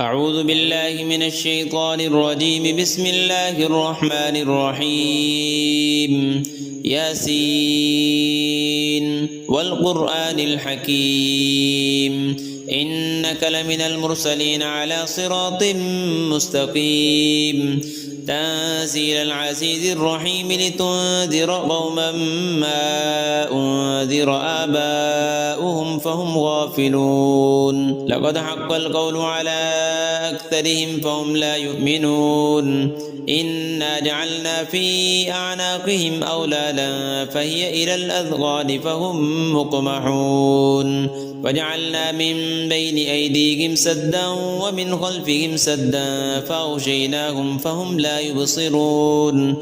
أعوذ بالله من الشيطان الرجيم. بسم الله الرحمن الرحيم. ياسين والقرآن الحكيم إنك لمن المرسلين على صراط مستقيم تنزيل العزيز الرحيم لتنذر قوما ما أنذر آباؤهم فهم غافلون. لقد حق القول على أكثرهم فهم لا يؤمنون. إنا جعلنا في أعناقهم أغلالا فهي إلى الأذقان فهم مقمحون وجعلنا من بين أيديهم سدا ومن خلفهم سدا فأغشيناهم فهم لا يبصرون.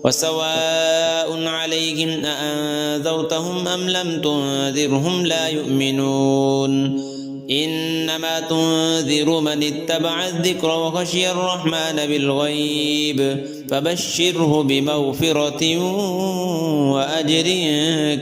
وسواء عليهم أأنذرتهم أم لم تنذرهم لا يؤمنون. إنما تنذر من اتبع الذكر وخشي الرحمن بالغيب فبشره بمغفرة وأجر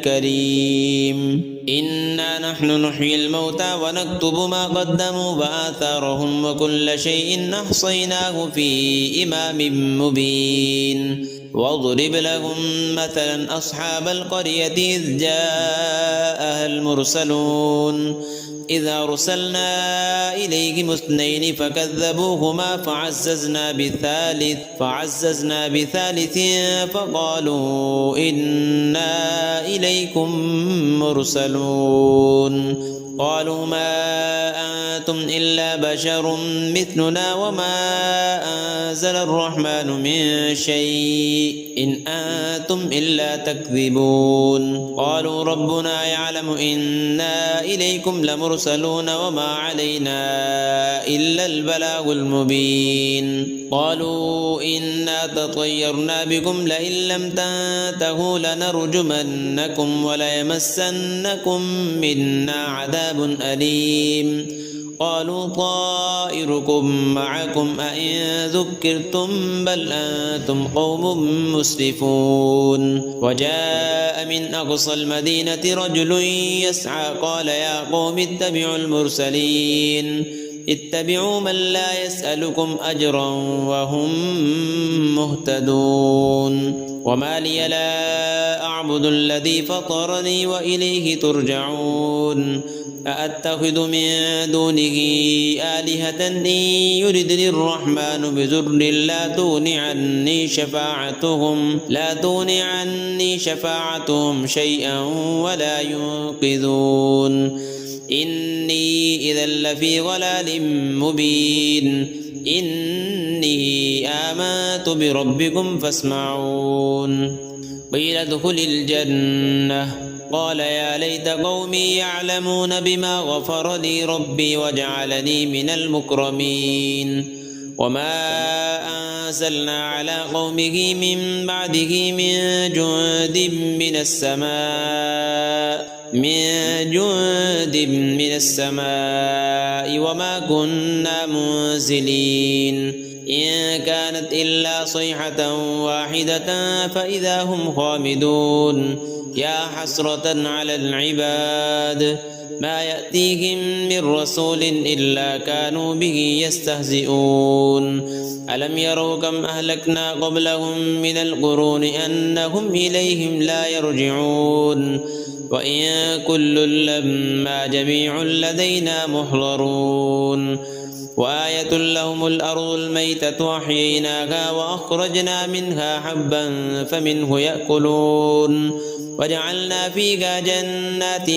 كريم. إنا نحن نحيي الموتى ونكتب ما قدموا وآثارهم وكل شيء أحصيناه في إمام مبين. واضرب لهم مثلا أصحاب القرية إذ جاءها المرسلون إذ أرسلنا إليهم اثنين فكذبوهما فعززنا بثالث فقالوا إنا إليكم مرسلون. قالوا ما أنتم إلا بشر مثلنا وما أنزل الرحمن من شيء إن أنتم إلا تكذبون. قالوا ربنا يعلم إنا إليكم لمرسلون وما علينا إلا البلاغ المبين. قالوا إنا تطيرنا بكم لئن لم تنتهوا لنرجمنكم وليمسنكم منا عذاب أليم. قالوا طائركم معكم أئن ذكرتم بل أنتم قوم مسرفون. وجاء من أقصى المدينة رجل يسعى قال يا قوم اتبعوا المرسلين اتبعوا من لا يسألكم أجرا وهم مهتدون. وما لي لا أعبد الذي فطرني وإليه ترجعون. أأتخذ من دونه آلهة إن يردني الرحمن بضر لا تغن عني شفاعتهم شيئا ولا ينقذون. إني إذا لفي ضلال مبين. إني آمنت بربكم فاسمعون. قيل ادخل الجنة قال يا ليت قومي يعلمون بما غفر لي ربي وجعلني من المكرمين. وما أنزلنا على قومه من بعده من جند من السماء وما كنا منزلين. إن كانت إلا صيحة واحدة فإذا هم خامدون. يا حسرة على العباد ما يأتيهم من رسول إلا كانوا به يستهزئون. ألم يروا كم أهلكنا قبلهم من القرون أنهم إليهم لا يرجعون. وإن كل لما جميع لدينا محضرون. وآية لهم الأرض الميتة أحييناها وأخرجنا منها حبا فمنه يأكلون. وجعلنا فيها جنات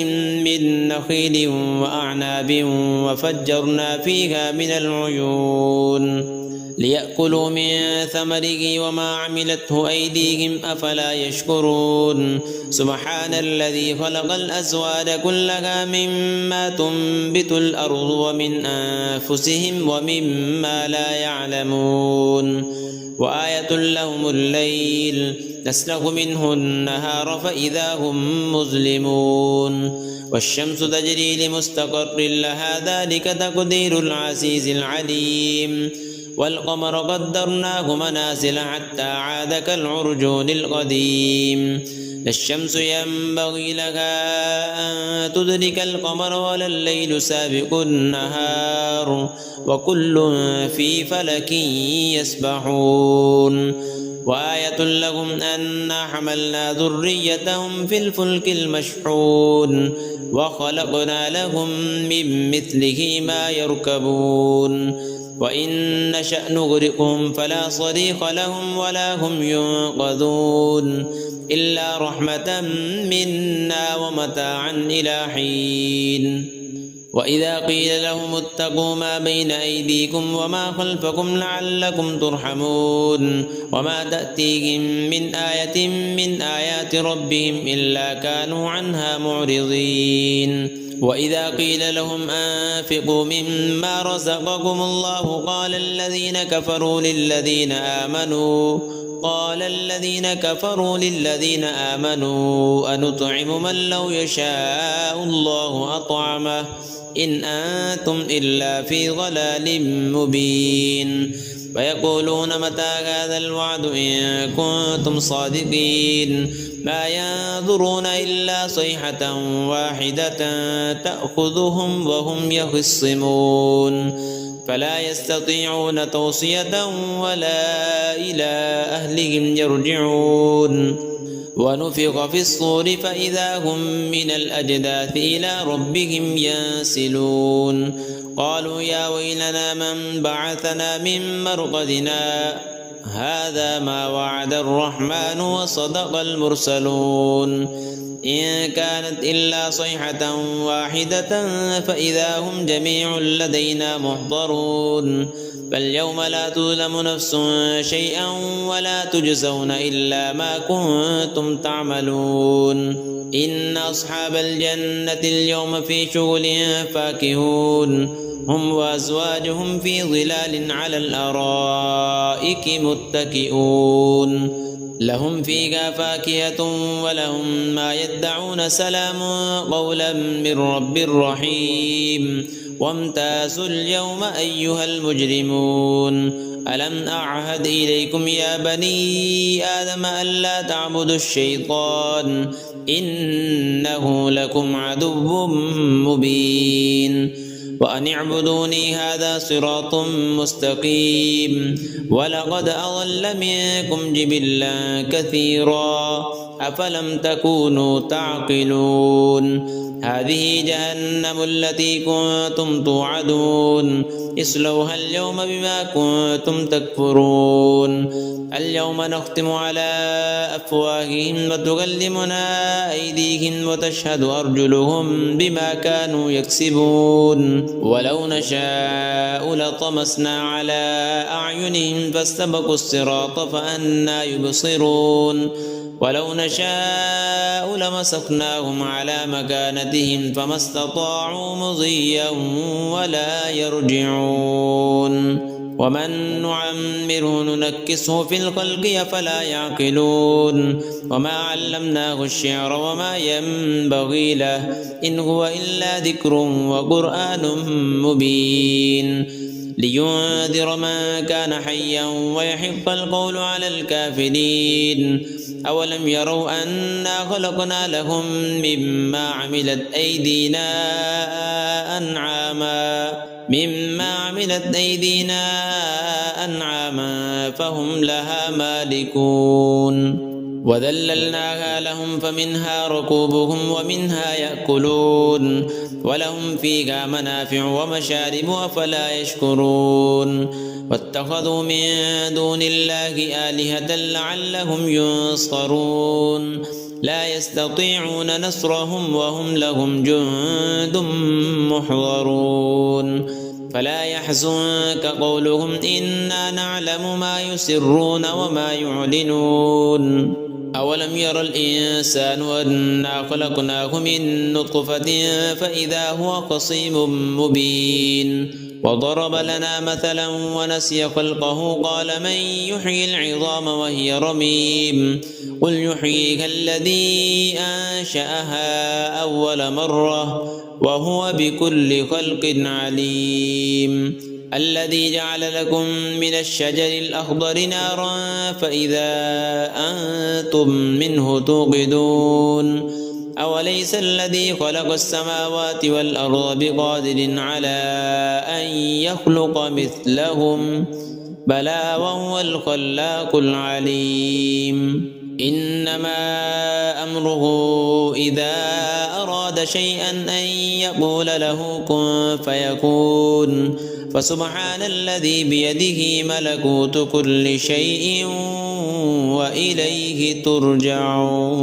من نخيل وأعناب وفجرنا فيها من العيون ليأكلوا من ثمره وما عملته أيديهم أفلا يشكرون. سبحان الذي خلق الأزواج كلها مما تنبت الأرض ومن أنفسهم ومما لا يعلمون. وآية لهم الليل نسلخ منه النهار فإذا هم مظلمون. والشمس تجري لمستقر لها ذلك تقدير العزيز العليم. والقمر قدرناه منازل حتى عاد كالعرجون القديم. لا الشمس ينبغي لها أن تدرك القمر ولا الليل سابق النهار وكل في فلك يسبحون وآية لهم أنا حملنا ذريتهم في الفلك المشحون وخلقنا لهم من مثله ما يركبون وإن نشأ نغرقهم فلا صريخ لهم ولا هم ينقذون إلا رحمة منا ومتاعا إلى حين وإذا قيل لهم اتقوا ما بين أيديكم وما خلفكم لعلكم ترحمون وما تأتيهم من آية من آيات ربهم إلا كانوا عنها معرضين وإذا قيل لهم أنفقوا مما رزقكم الله قال الذين كفروا للذين آمنوا أنطعم من لو يشاء الله أطعمه إن أنتم إلا في ضلال مبين ويقولون متى هذا الوعد إن كنتم صادقين ما ينظرون إلا صيحة واحدة تأخذهم وهم يخصمون فلا يستطيعون توصية ولا إلى أهلهم يرجعون ونفخ في الصور فإذا هم من الأجداث إلى ربهم ينسلون قالوا يا ويلنا من بعثنا من مرقدنا هذا ما وعد الرحمن وصدق المرسلون إن كانت إلا صيحة واحدة فإذا هم جميع لدينا محضرون فاليوم لا تظلم نفس شيئا ولا تجزون إلا ما كنتم تعملون إن أصحاب الجنة اليوم في شغل فاكهون هم وأزواجهم في ظلال على الأرائك متكئون لهم فيها فاكهة ولهم ما يدعون سلام قولا من رب رحيم وامتازوا اليوم أيها المجرمون ألم أعهد إليكم يا بني آدم ألا تعبدوا الشيطان إنه لكم عدو مبين وأن اعبدوني هذا صراط مستقيم ولقد أضل منكم جبلا كثيرا أفلم تكونوا تعقلون هذه جهنم التي كنتم توعدون اصلوها اليوم بما كنتم تكفرون اليوم نختم على أفواههم وتكلمنا أيديهم وتشهد أرجلهم بما كانوا يكسبون ولو نشاء لطمسنا على أعينهم فاستبقوا الصراط فأنى يبصرون ولو نشاء لمسخناهم على مكانتهم فما استطاعوا مضيا ولا يرجعون ومن نعمره ننكسه في الخلق أفلا يعقلون وما علمناه الشعر وما ينبغي له إن هو إلا ذكر وقرآن مبين لينذر من كان حيا ويحق القول على الكافرين أولم يروا أنا خلقنا لهم مما عملت أيدينا أنعاما فهم لها مالكون وذللناها لهم فمنها ركوبهم ومنها يأكلون ولهم فيها منافع ومشارب أفلا يشكرون واتخذوا من دون الله آلهة لعلهم ينصرون لا يستطيعون نصرهم وهم لهم جند محضرون فلا يحزنك قولهم إنا نعلم ما يسرون وما يعلنون أولم ير الإنسان أنا خلقناه من نطفة فإذا هو خصيم مبين وضرب لنا مثلا ونسي خلقه قال من يحيي العظام وهي رميم قل يحييها الذي أنشأها أول مرة وهو بكل خلق عليم الذي جعل لكم من الشجر الأخضر نارا فإذا أنتم منه توقدون أوليس الذي خلق السماوات والأرض بقادر على أن يخلق مثلهم بلى وهو الخلاق العليم إنما أمره إذا أراد شيئا أن يقول له كن فيكون فسبحان الذي بيده ملكوت كل شيء وإليه ترجعون.